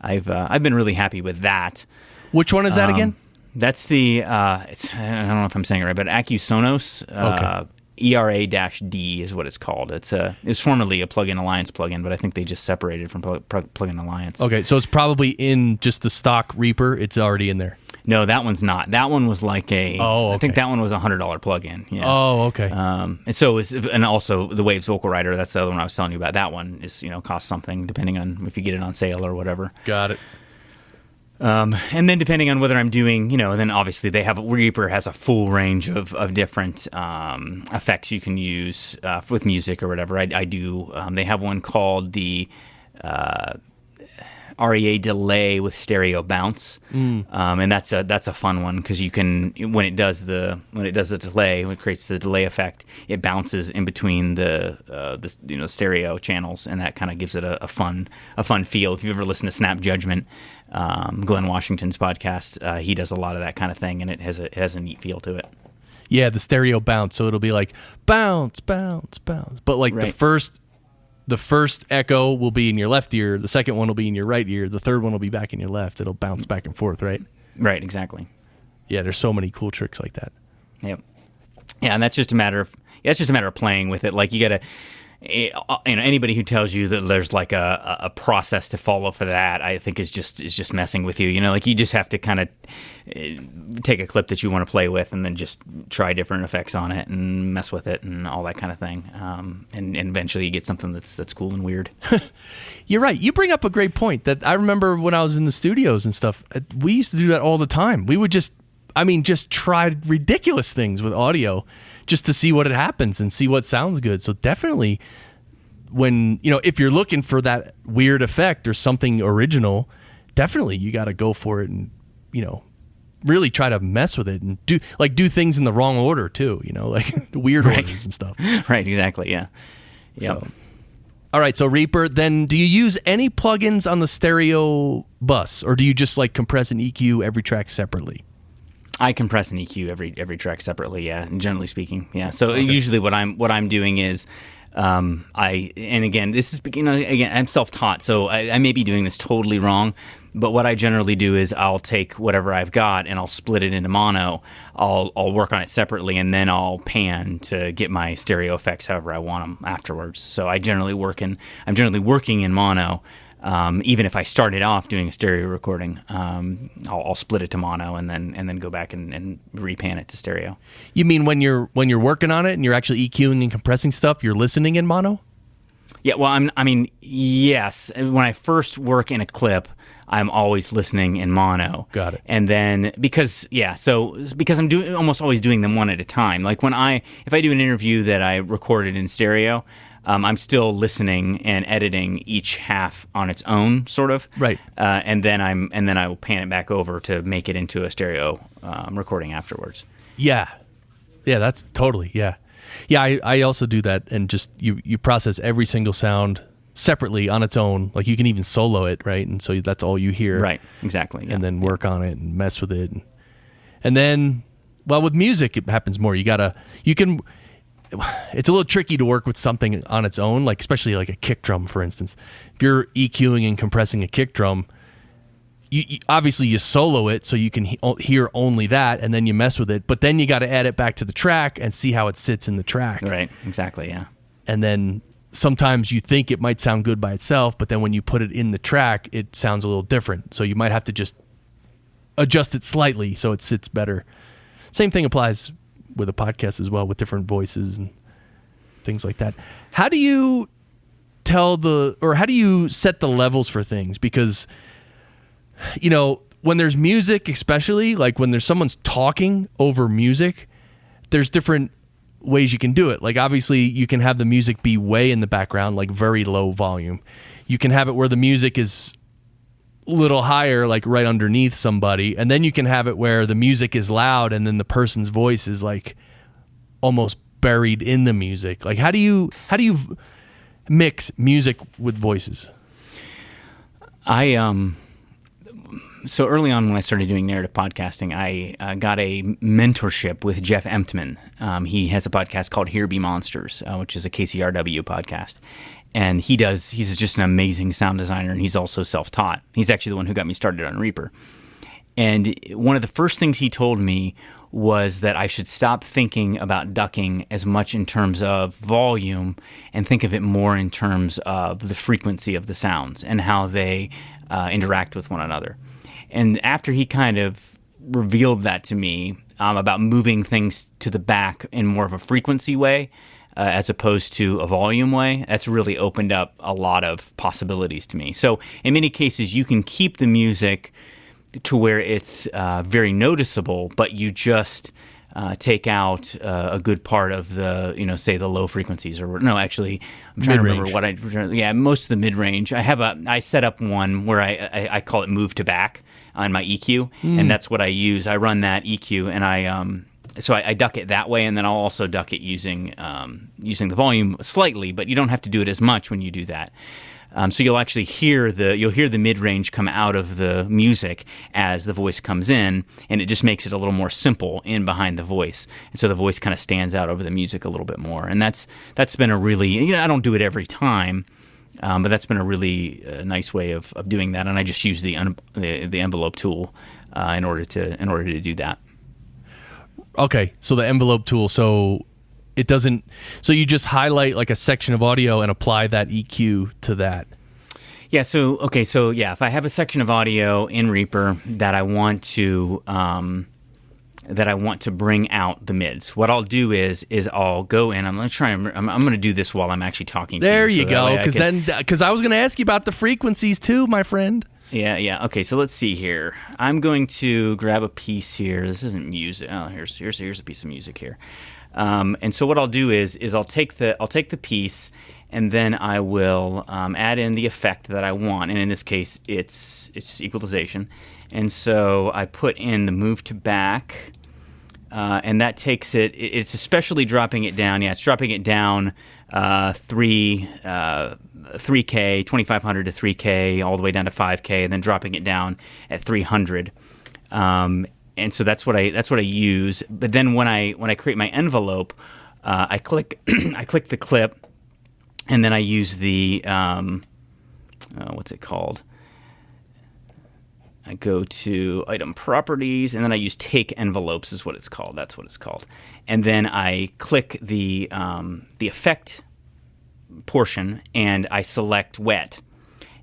I've been really happy with that. Which one is that again? That's the I don't know if I'm saying it right, but Acusonos. Okay. ERA-D is what it's called. It was formerly a Plugin Alliance plugin, but I think they just separated from Plugin Alliance. Okay, so it's probably in just the stock Reaper. It's already in there. No, that one's not. That one was like I think that one was a $100 plugin. Yeah. Oh, okay. And also the Waves Vocal Writer. That's the other one I was telling you about. That one is costs something depending on if you get it on sale or whatever. Got it. And then depending on whether I'm doing, then obviously Reaper has a full range of different effects you can use with music or whatever. I do. They have one called the ReaDelay with stereo bounce, and that's a fun one because you can when it does the delay, when it creates the delay effect, it bounces in between the stereo channels, and that kind of gives it a fun feel. If you've ever listened to Snap Judgment, Glenn Washington's podcast, he does a lot of that kind of thing, and it has a neat feel to it. Yeah, the stereo bounce. So it'll be like bounce, bounce, bounce. But like the first echo will be in your left ear. The second one will be in your right ear. The third one will be back in your left. It'll bounce back and forth, right? Right, exactly. Yeah, there's so many cool tricks like that. Yep. Yeah, and that's just a matter of playing with it. Like you gotta, anybody who tells you that there's like a process to follow for that, I think is just messing with you. Like you just have to kind of take a clip that you want to play with and then just try different effects on it and mess with it and all that kind of thing. And eventually you get something that's cool and weird. You're right. You bring up a great point that I remember when I was in the studios and stuff. We used to do that all the time. We would just try ridiculous things with audio just to see what happens and see what sounds good. So definitely when, if you're looking for that weird effect or something original, definitely you got to go for it and, really try to mess with it and do things in the wrong order too, like weird orders and stuff. Right, exactly, yeah. So, all right, so Reaper, then do you use any plugins on the stereo bus or do you just like compress and EQ every track separately? I compress and EQ every track separately, yeah, generally speaking, yeah. So usually what I'm doing is I'm self-taught, so I may be doing this totally wrong, but what I generally do is I'll take whatever I've got and I'll split it into mono. I'll work on it separately, and then I'll pan to get my stereo effects however I want them afterwards. So I'm generally working in mono. Even if I started off doing a stereo recording, I'll split it to mono and then go back and repan it to stereo. You mean when you're working on it and you're actually EQing and compressing stuff, you're listening in mono? Yeah, well, yes. When I first work in a clip, I'm always listening in mono. Got it. And then because I'm almost always doing them one at a time. Like if I do an interview that I recorded in stereo, I'm still listening and editing each half on its own, sort of. Right. And then I will pan it back over to make it into a stereo recording afterwards. Yeah. Yeah, that's totally, yeah. Yeah, I also do that, and just you process every single sound separately on its own. Like you can even solo it, right? And so that's all you hear. Right, exactly. Yeah. And then work on it and mess with it. And then, well, with music, it happens more. It's a little tricky to work with something on its own, like especially like a kick drum, for instance. If you're EQing and compressing a kick drum, you obviously you solo it so you can hear only that, and then you mess with it. But then you got to add it back to the track and see how it sits in the track. Right, exactly, yeah. And then sometimes you think it might sound good by itself, but then when you put it in the track, it sounds a little different. So you might have to just adjust it slightly so it sits better. Same thing applies with a podcast as well, with different voices and things like that. How do you how do you set the levels for things? Because, when there's music, especially like when there's someone's talking over music, there's different ways you can do it. Like obviously you can have the music be way in the background, like very low volume. You can have it where the music is a little higher, like right underneath somebody, and then you can have it where the music is loud and then the person's voice is like almost buried in the music. Like how do you mix music with voices? So early on when I started doing narrative podcasting, I got a mentorship with Jeff Emtman. He has a podcast called Here Be Monsters, which is a KCRW podcast. And he's just an amazing sound designer, and he's also self-taught. He's actually the one who got me started on Reaper. And one of the first things he told me was that I should stop thinking about ducking as much in terms of volume and think of it more in terms of the frequency of the sounds and how they interact with one another. And after he kind of revealed that to me about moving things to the back in more of a frequency way as opposed to a volume way, that's really opened up a lot of possibilities to me. So in many cases, you can keep the music to where it's very noticeable, but you just take out a good part of the, say the low frequencies, or no, actually, I'm trying mid-range. to remember most of the mid-range. I set up one where I call it move to back on my EQ, and that's what I use. I run that EQ, and I duck it that way, and then I'll also duck it using the volume slightly, but you don't have to do it as much when you do that. So you'll actually hear the mid-range come out of the music as the voice comes in, and it just makes it a little more simple in behind the voice. And so the voice kind of stands out over the music a little bit more. And that's been a really, I don't do it every time, but that's been a really nice way of doing that. And I just use the envelope tool in order to do that. Okay, so the envelope tool, so you just highlight like a section of audio and apply that EQ to that. Yeah, if I have a section of audio in Reaper that I want to bring out the mids, what I'll do is I'll go in. I'm going to do this while I'm actually talking to you. There you go, because I was going to ask you about the frequencies too, my friend. Yeah. Okay, so let's see here. I'm going to grab a piece here. This isn't music. Oh, here's a piece of music here. And so what I'll do is I'll take the piece, and then I will add in the effect that I want. And in this case, it's equalization. And so I put in the move to back, and that takes it. It's especially dropping it down. Yeah, it's dropping it down 3K, 2500 to 3K, all the way down to 5K, and then dropping it down at 300. And so that's what I use. But then when I create my envelope, I click the clip, and then I use the what's it called? I go to item properties, and then I use take envelopes is what it's called. That's what it's called. And then I click the effect portion, and I select wet.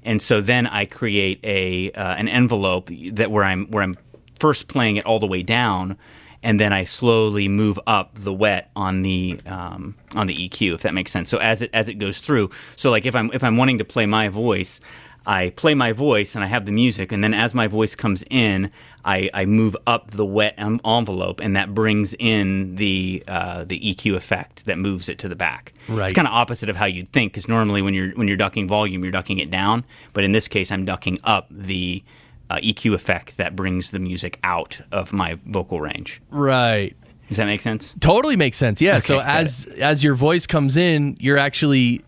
And so then I create an envelope that where I'm first playing it all the way down, and then I slowly move up the wet on the EQ, if that makes sense. So as it goes through, so like if I'm wanting to play my voice, I play my voice and I have the music, and then as my voice comes in, I move up the wet envelope, and that brings in the EQ effect that moves it to the back. Right. It's kind of opposite of how you'd think, because normally when you're ducking volume, you're ducking it down, but in this case, I'm ducking up the EQ effect that brings the music out of my vocal range. Right. Does that make sense? Totally makes sense. Yeah. Okay, so as your voice comes in, you're actually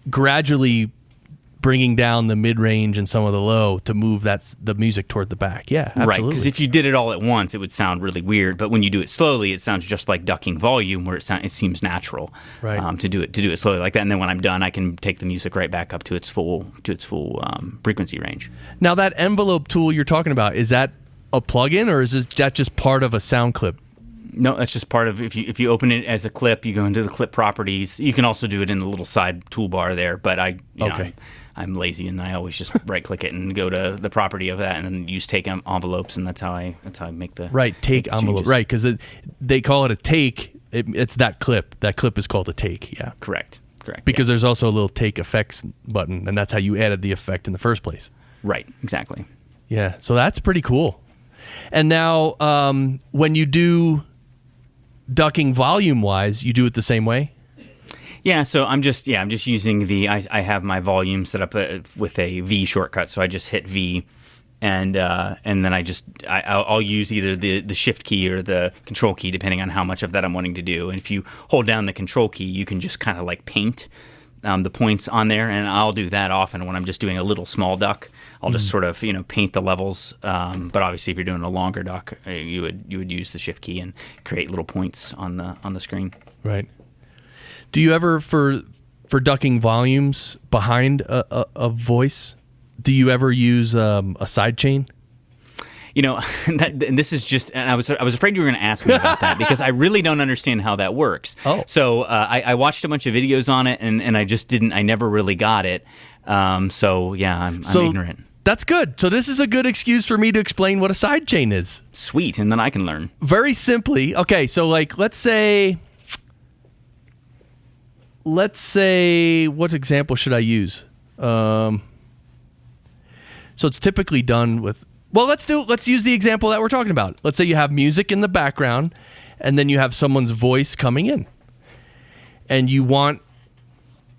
gradually bringing down the mid-range and some of the low to move the music toward the back. Yeah, absolutely. Right, because if you did it all at once, it would sound really weird. But when you do it slowly, it sounds just like ducking volume, where it seems natural. Right. To do it slowly like that. And then when I'm done, I can take the music right back up to its full frequency range. Now, that envelope tool you're talking about, is that a plugin, or is that just part of a sound clip? No, that's just part of, if you open it as a clip, you go into the clip properties. You can also do it in the little side toolbar there, but I'm lazy, and I always just right-click it and go to the property of that, and then use take envelopes, and that's how I make the take envelope. Right, because they call it a take. It's that clip. That clip is called a take. Yeah, correct. Because there's also a little take effects button, and that's how you added the effect in the first place. Right, exactly. Yeah, so that's pretty cool. And now, when you do ducking volume-wise, you do it the same way? Yeah, so I'm just using I have my volume set up with a V shortcut, so I just hit V, and then I'll use either the shift key or the control key, depending on how much of that I'm wanting to do. And if you hold down the control key, you can just kind of like paint the points on there, and I'll do that often when I'm just doing a little small duck. I'll just sort of paint the levels. But obviously, if you're doing a longer duck, you would use the shift key and create little points on the screen. Right. Do you ever, for ducking volumes behind a voice, do you ever use a sidechain? And this is just, and I was afraid you were going to ask me about that, because I really don't understand how that works. Oh. So I watched a bunch of videos on it, and I never really got it. So yeah, I'm ignorant. That's good. So this is a good excuse for me to explain what a sidechain is. Sweet, and then I can learn. Very simply, okay, so like let's say, what example should I use? So it's typically done with, let's use the example that we're talking about. Let's say you have music in the background, and then you have someone's voice coming in. And you want,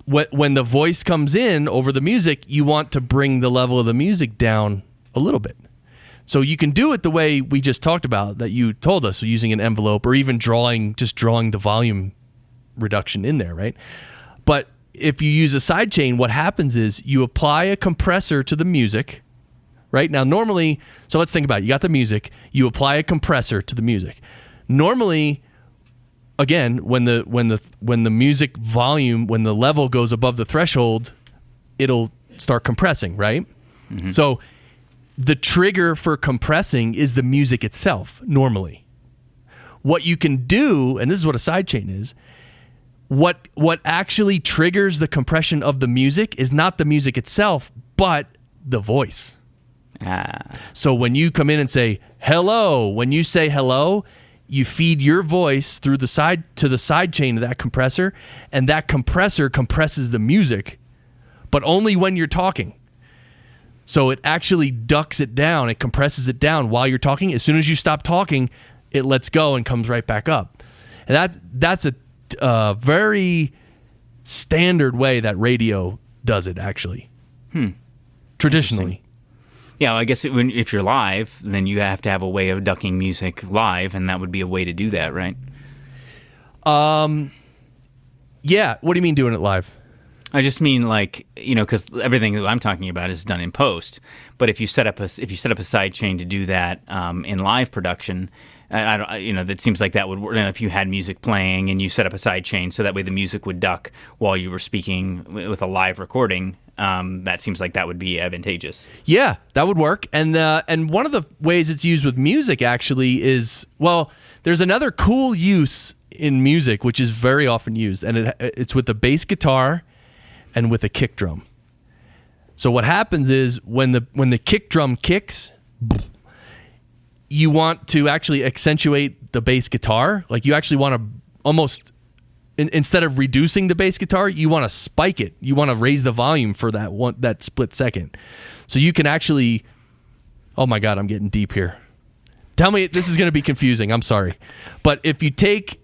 when the voice comes in over the music, you want to bring the level of the music down a little bit. So you can do it the way we just talked about, that you told us, using an envelope, or even drawing the volume reduction in there, right? But if you use a sidechain, what happens is you apply a compressor to the music. Right now, normally, so let's think about it. You got the music. You apply a compressor to the music. Normally, again, when the music volume, when the level goes above the threshold, it'll start compressing, right? Mm-hmm. So the trigger for compressing is the music itself, normally. What you can do, and this is what a sidechain is, what actually triggers the compression of the music is not the music itself, but the voice. So when you come in and say hello, when you say hello, you feed your voice through the side to the side chain of that compressor, and that compressor compresses the music, but only when you're talking. So it actually ducks it down, it compresses it down while you're talking. As soon as you stop talking, it lets go and comes right back up. And that's a very standard way that radio does it, actually. Traditionally. Yeah, well, I guess if you're live, then you have to have a way of ducking music live, and that would be a way to do that, right? Yeah. What do you mean doing it live? I just mean because everything that I'm talking about is done in post. But if you set up a side chain to do that in live production, that seems like that would work. If you had music playing and you set up a side chain so that way the music would duck while you were speaking with a live recording. That seems like that would be advantageous. Yeah, that would work. And one of the ways it's used with music actually is, well, there's another cool use in music which is very often used, and it's with the bass guitar and with a kick drum. So what happens is when the kick drum kicks, you want to actually accentuate the bass guitar. Like you actually want to almost, instead of reducing the bass guitar, you want to spike it. You want to raise the volume for that split second. So you can actually, oh my God, I'm getting deep here. Tell me, this is going to be confusing. I'm sorry. But if you take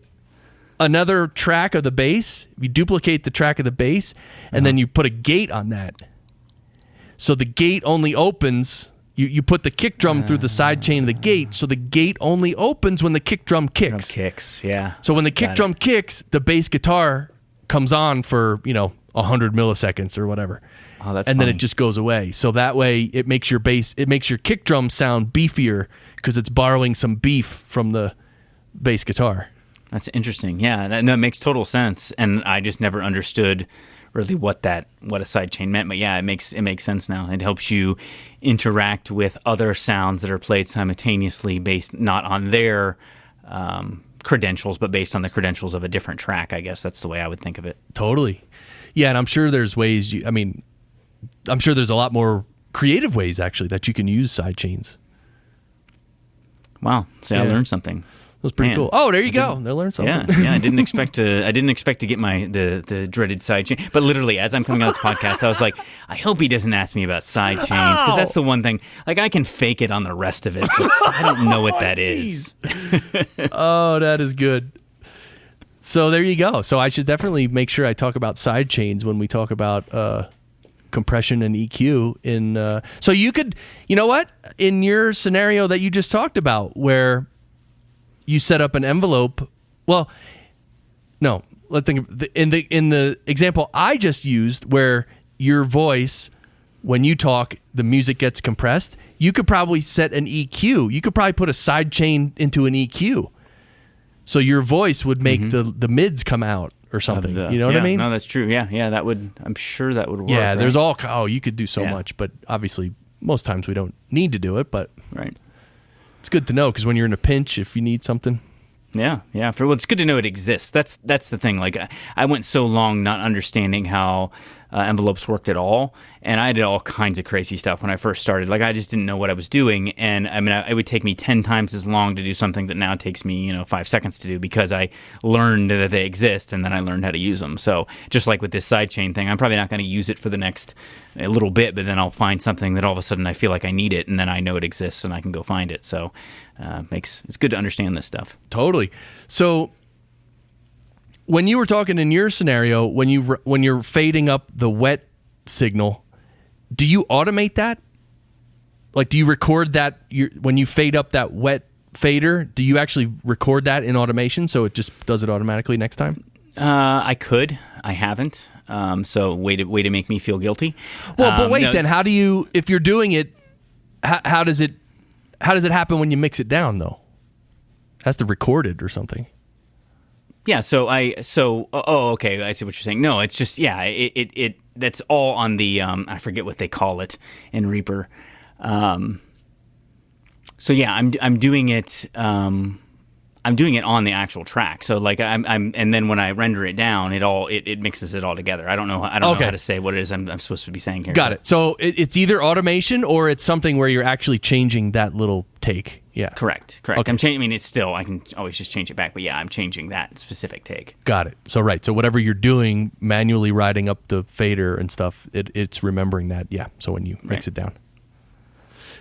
another track of the bass, you duplicate the track of the bass, and then you put a gate on that. So the gate only opens, you put the kick drum through the side chain of the gate, so the gate only opens when the kick drum kicks. Yeah. So when the kick drum kicks, the bass guitar comes on for, 100 milliseconds or whatever. Oh, that's and funny. then it just goes away. So that way it makes your kick drum sound beefier because it's borrowing some beef from the bass guitar. That's interesting. Yeah, that makes total sense. And I just never understood really what a sidechain meant. But yeah, it makes sense now. It helps you interact with other sounds that are played simultaneously based not on their credentials, but based on the credentials of a different track. I guess that's the way I would think of it. Totally. Yeah, and I'm sure there's ways. I'm sure there's a lot more creative ways actually that you can use sidechains. Wow! See, I learned something. That was pretty cool. Oh, there you go. They learned something. Yeah. I didn't expect to get the dreaded sidechain. But literally, as I'm coming on this podcast, I was like, I hope he doesn't ask me about sidechains, because that's the one thing. Like, I can fake it on the rest of it, but I don't know what that is. Oh, that is good. So there you go. So I should definitely make sure I talk about sidechains when we talk about compression and EQ. So you could, you know what? In your scenario that you just talked about, where you set up an envelope. Well, no. Let's think in the example I just used, where your voice, when you talk, the music gets compressed. You could probably set an EQ. You could probably put a side chain into an EQ, so your voice would make the mids come out or something. You know what I mean? No, that's true. Yeah. That would. I'm sure that would work. Yeah. There's right? you could do so much, but obviously most times we don't need to do it. But right. It's good to know, because when you're in a pinch, if you need something. Yeah. It's good to know it exists. That's the thing. Like, I went so long not understanding how envelopes worked at all, and I did all kinds of crazy stuff when I first started. Like, I just didn't know what I was doing, and I mean, it would take me 10 times as long to do something that now takes me 5 seconds to do, because I learned that they exist, and then I learned how to use them. So just like with this sidechain thing, I'm probably not going to use it for the next little bit, but then I'll find something that all of a sudden I feel like I need it, and then I know it exists and I can go find it. So it's good to understand this stuff. Totally. So when you were talking in your scenario, when you're fading up the wet signal, do you automate that? Like, do you record that when you fade up that wet fader? Do you actually record that in automation so it just does it automatically next time? I could. I haven't. So way to make me feel guilty. Well, but wait, then how do you, if you're doing it, how does it happen when you mix it down though? It has to record it or something. Yeah. Okay. I see what you're saying. No, it's just, that's all on the, I forget what they call it in Reaper. So yeah, I'm doing it. I'm doing it on the actual track. So like and then when I render it down, it mixes it all together. I don't know how to say what it is I'm supposed to be saying here. Got it. So it's either automation or it's something where you're actually changing that little take. Yeah. Correct. Okay. I'm changing. I mean, it's still, I can always just change it back, but yeah, I'm changing that specific take. Got it. So right. So whatever you're doing, manually riding up the fader and stuff, it's remembering that. Yeah. So when you mix it down.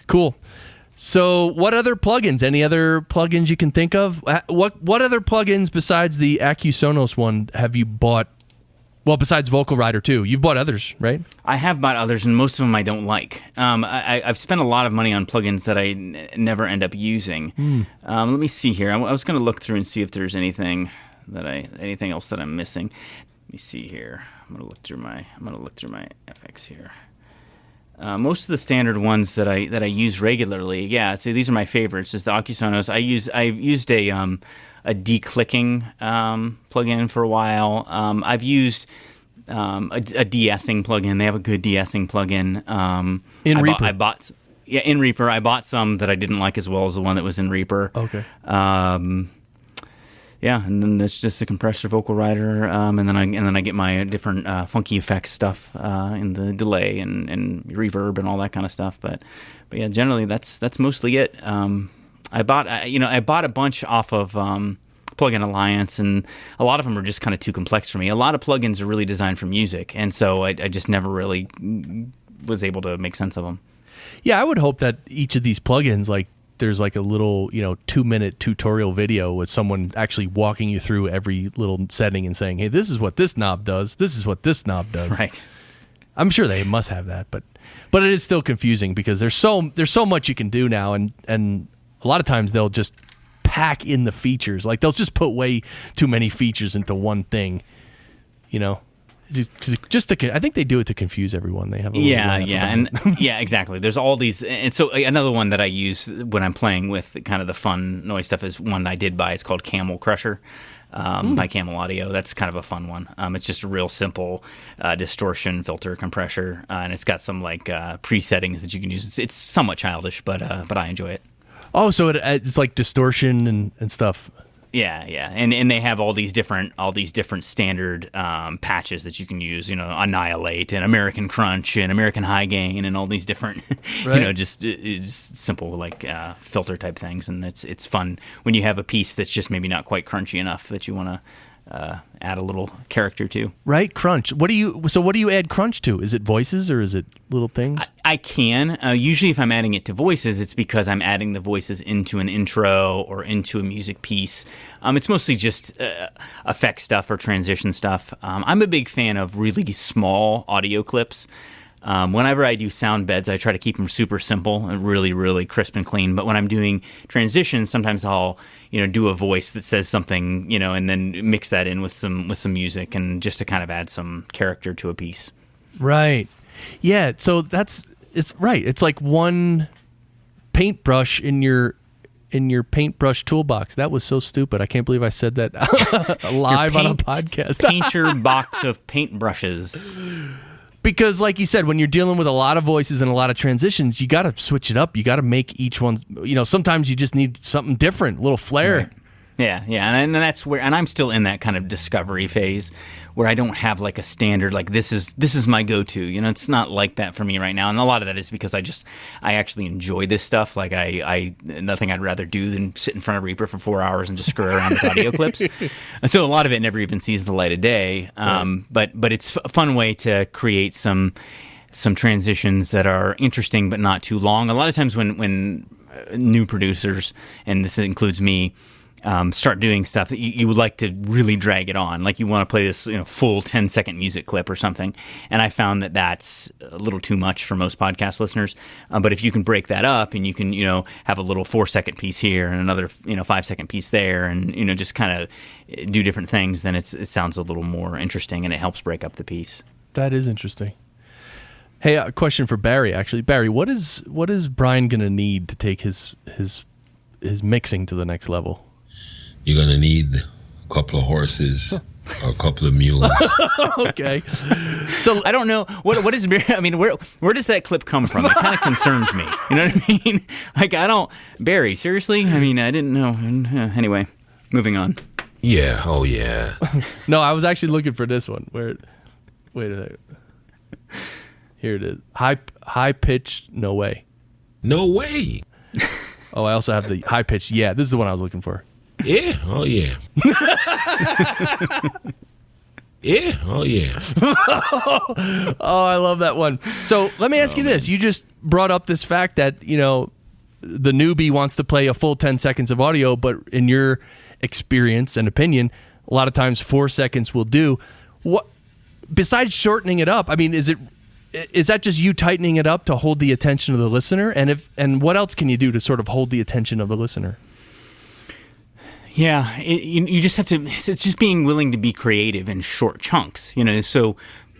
Cool. So what other plugins? Any other plugins you can think of? What other plugins besides the Acusonos one have you bought? Well, besides Vocal Rider 2, you've bought others, right? I have bought others, and most of them I don't like. I've spent a lot of money on plugins that I never end up using. Let me see here. I was going to look through and see if there's anything else that I'm missing. Let me see here. I'm going to look through my FX here. Most of the standard ones that I use regularly, so these are my favorites. Just the Acusonos. I've used a declicking plugin for a while. I've used a de-essing plugin. They have a good de-essing plugin. In Reaper? In Reaper. I bought some that I didn't like as well as the one that was in Reaper. Okay. And then there's just the compressor Vocal Rider, and then I get my different funky effects stuff in the delay and reverb and all that kind of stuff. But yeah, generally that's mostly it. I bought a bunch off of Plugin Alliance, and a lot of them are just kind of too complex for me. A lot of plugins are really designed for music, and so I just never really was able to make sense of them. Yeah, I would hope that each of these plugins, like, there's like a little 2-minute tutorial video with someone actually walking you through every little setting and saying, hey, this is what this knob does, this is what this knob does. Right. I'm sure they must have that, but it is still confusing because there's so much you can do now, and a lot of times they'll just pack in the features. Like, they'll just put way too many features into one thing, Just to, I think they do it to confuse everyone. They have a exactly. There's all these, and so another one that I use when I'm playing with kind of the fun noise stuff is one I did buy. It's called Camel Crusher by Camel Audio. That's kind of a fun one. It's just a real simple distortion filter compressor, and it's got some like pre-settings that you can use. It's somewhat childish, but I enjoy it. Oh, so it's like distortion and stuff. Yeah, and they have all these different standard patches that you can use. Annihilate and American Crunch and American High Gain and all these different, right. just simple like filter type things. And it's fun when you have a piece that's just maybe not quite crunchy enough that you want to add a little character to. Right, crunch. What do you add crunch to? Is it voices or is it little things? I can. Usually if I'm adding it to voices, it's because I'm adding the voices into an intro or into a music piece. It's mostly just effect stuff or transition stuff. I'm a big fan of really small audio clips. Whenever I do sound beds, I try to keep them super simple and really, really crisp and clean. But when I'm doing transitions, sometimes I'll do a voice that says something, and then mix that in with some music, and just to kind of add some character to a piece. Right. Yeah. So it's right. It's like one paintbrush in your paintbrush toolbox. That was so stupid. I can't believe I said that live on a podcast. Painter box of paintbrushes. Because, like you said, when you're dealing with a lot of voices and a lot of transitions, you got to switch it up. You got to make each one. Sometimes you just need something different, a little flair. Right. Yeah, and that's where, and I'm still in that kind of discovery phase where I don't have like a standard, like this is my go-to. It's not like that for me right now, and a lot of that is because I actually enjoy this stuff. Like I nothing I'd rather do than sit in front of Reaper for 4 hours and just screw around with audio clips. And so a lot of it never even sees the light of day. But it's a fun way to create some transitions that are interesting but not too long. A lot of times when new producers, and this includes me, start doing stuff that you would like to really drag it on, like you want to play this full 10-second music clip or something. And I found that that's a little too much for most podcast listeners. But if you can break that up and you can have a little 4-second piece here and another 5-second piece there, and just kind of do different things, then it sounds a little more interesting and it helps break up the piece. That is interesting. Hey, a question for Barry. Actually, Barry, what is Bryan gonna need to take his mixing to the next level? You're going to need a couple of horses or a couple of mules. Okay. So I don't know what is. I mean, where does that clip come from? It kind of concerns me. You know what I mean? Like, I don't. Barry, seriously? I mean, I didn't know. Anyway, moving on. Yeah. Oh, yeah. No, I was actually looking for this one. Wait a second. Here it is. High pitched. No way. No way. Oh, I also have the high pitched. Yeah, this is the one I was looking for. Yeah. Oh, yeah. Yeah. Oh, yeah. Oh, I love that one. So let me ask you this. You just brought up this fact that, the newbie wants to play a full 10 seconds of audio, but in your experience and opinion, a lot of times 4 seconds will do. What, besides shortening it up, I mean, is that just you tightening it up to hold the attention of the listener? And what else can you do to sort of hold the attention of the listener? Yeah, you just have to. It's just being willing to be creative in short chunks. So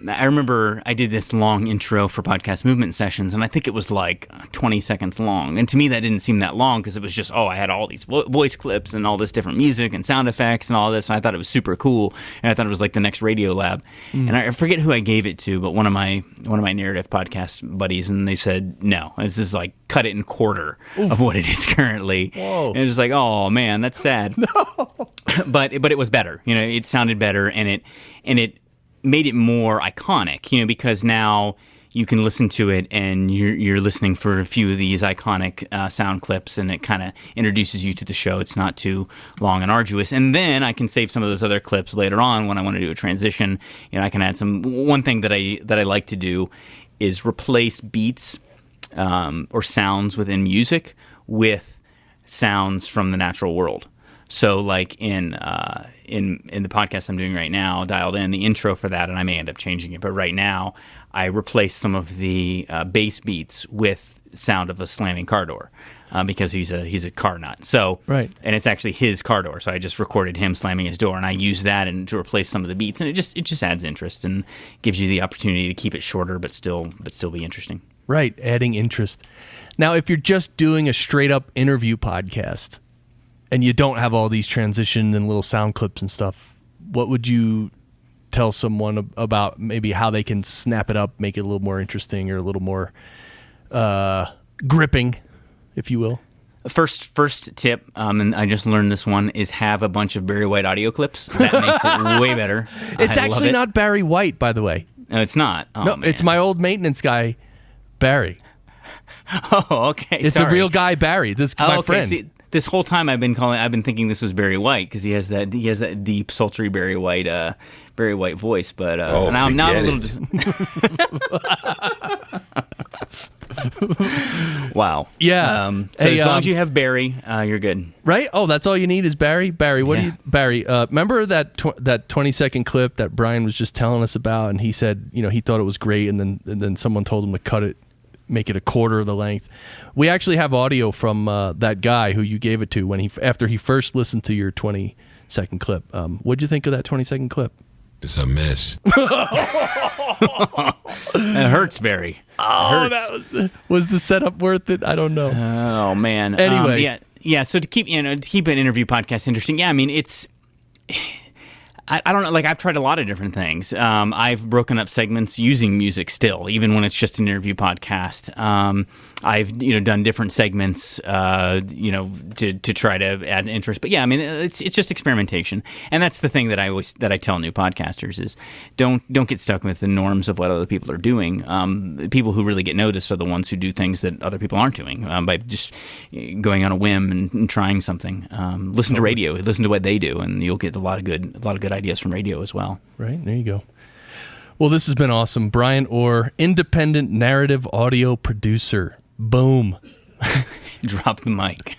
I remember I did this long intro for Podcast Movement Sessions, and I think it was like 20 seconds long. And to me, that didn't seem that long because it was just, I had all these voice clips and all this different music and sound effects and all this, and I thought it was super cool. And I thought it was like the next Radio Lab. And I forget who I gave it to, but one of my narrative podcast buddies, and they said, no, this is like cut it in quarter of what it is currently. Whoa. And it was like, oh man, that's sad. No. But it was better. It sounded better, and it made it more iconic, because now you can listen to it and you're listening for a few of these iconic sound clips, and it kind of introduces you to the show. It's not too long and arduous. And then I can save some of those other clips later on when I want to do a transition. I can add some. One thing that I like to do is replace beats or sounds within music with sounds from the natural world. So, like in the podcast I'm doing right now, Dialed In, the intro for that, and I may end up changing it, but right now I replace some of the bass beats with sound of a slamming car door because he's a car nut. So, right, and it's actually his car door. So I just recorded him slamming his door, and I use that to replace some of the beats, and it just adds interest and gives you the opportunity to keep it shorter, but still be interesting. Right, adding interest. Now, if you're just doing a straight up interview podcast, and you don't have all these transitions and little sound clips and stuff, what would you tell someone about maybe how they can snap it up, make it a little more interesting or a little more gripping, if you will? First tip, and I just learned this one, is have a bunch of Barry White audio clips. That makes it way better. It's actually not Barry White, by the way. No, it's not. Oh, no, man. It's my old maintenance guy, Barry. Oh, okay. It's a real guy, Barry. This is my friend. See, this whole time I've been thinking this was Barry White because he has that deep, sultry Barry White voice. But now I'm a little. Wow. Yeah. So as long as you have Barry, you're good. Right? Oh, that's all you need is Barry. Barry, Barry? Remember that 20-second clip that Bryan was just telling us about, and he said, he thought it was great, and then someone told him to cut it, make it a quarter of the length. We actually have audio from that guy who you gave it to after he first listened to your 20-second clip. What'd you think of that 20-second clip? It's a mess. It hurts, Barry. That was the setup worth it? I don't know. Oh man. Anyway, yeah. So to keep an interview podcast interesting, I mean it's. I don't know. Like I've tried a lot of different things. I've broken up segments using music still, even when it's just an interview podcast. I've done different segments, to try to add interest. But yeah, I mean it's just experimentation, and that's the thing that I tell new podcasters is don't get stuck with the norms of what other people are doing. People who really get noticed are the ones who do things that other people aren't doing by just going on a whim and trying something. Listen to radio, listen to what they do, and you'll get a lot of good ideas from radio as well. Right, there you go. Well, this has been awesome. Bryan Orr, independent narrative audio producer. Boom. Drop the mic.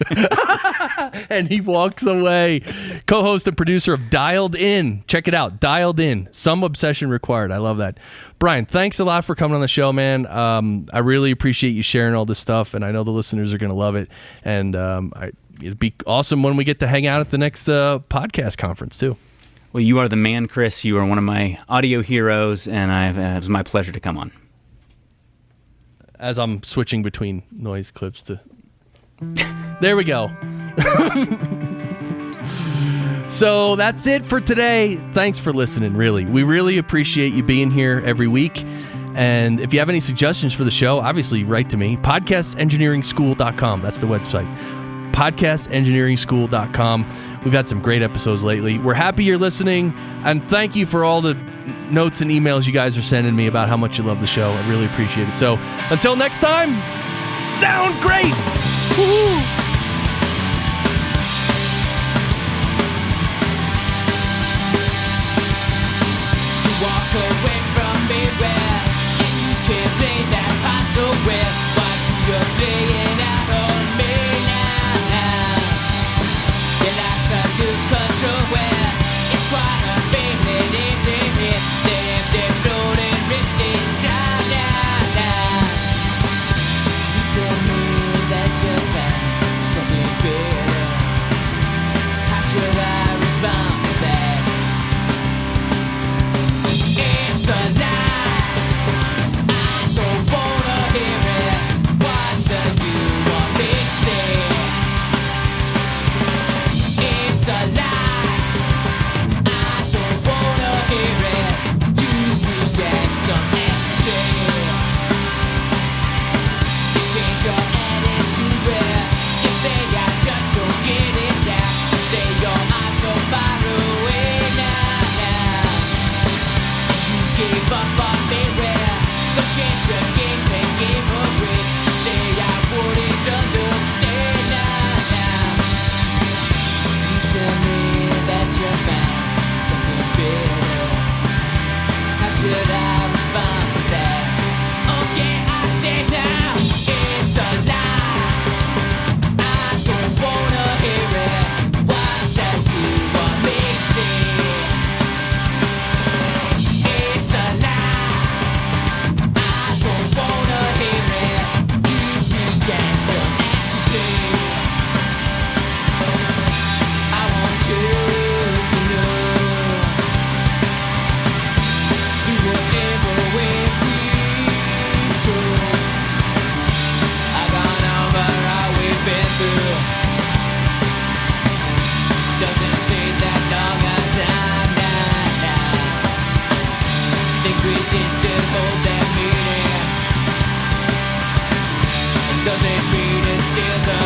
And he walks away. Co-host and producer of Dialed In. Check it out. Dialed In. Some obsession required. I love that. Bryan, thanks a lot for coming on the show, man. I really appreciate you sharing all this stuff, and I know the listeners are going to love it. And it'd be awesome when we get to hang out at the next podcast conference, too. Well, you are the man, Chris. You are one of my audio heroes, and it was my pleasure to come on. As I'm switching between noise clips to... There we go. So that's it for today. Thanks for listening, really. We really appreciate you being here every week. And if you have any suggestions for the show, obviously write to me. PodcastEngineeringSchool.com. That's the website. PodcastEngineeringSchool.com. We've had some great episodes lately. We're happy you're listening. And thank you for all the notes and emails you guys are sending me about how much you love the show. I really appreciate it. So until next time, sound great! Woo-hoo. Walk away from me where you can't play that part so well. Why do you play it out on me now? You like to lose control where it's quite a feeling easy here. They're floating, drifting down now. You tell me that you found something better. How should I respond to that? It's a lie. I don't wanna hear it. What do you want me to say? It's a lie. I don't wanna hear it. You react some empathy. You change your attitude where you say I just don't get it now. You say your eyes so far away now. Gave up on me where some change your game and gave away. You say I wouldn't understand now. You tell me that you found something better. How should I respond to that? Oh yeah, I say now it's a lie. I don't wanna hear it. What do you want me to say? It's a lie. I don't wanna hear it. You react so angry. I want you to know you will always be true. I've gone over all we've been through. Doesn't seem that long a time now. Things we did still hold that meaning. And does it mean it's still the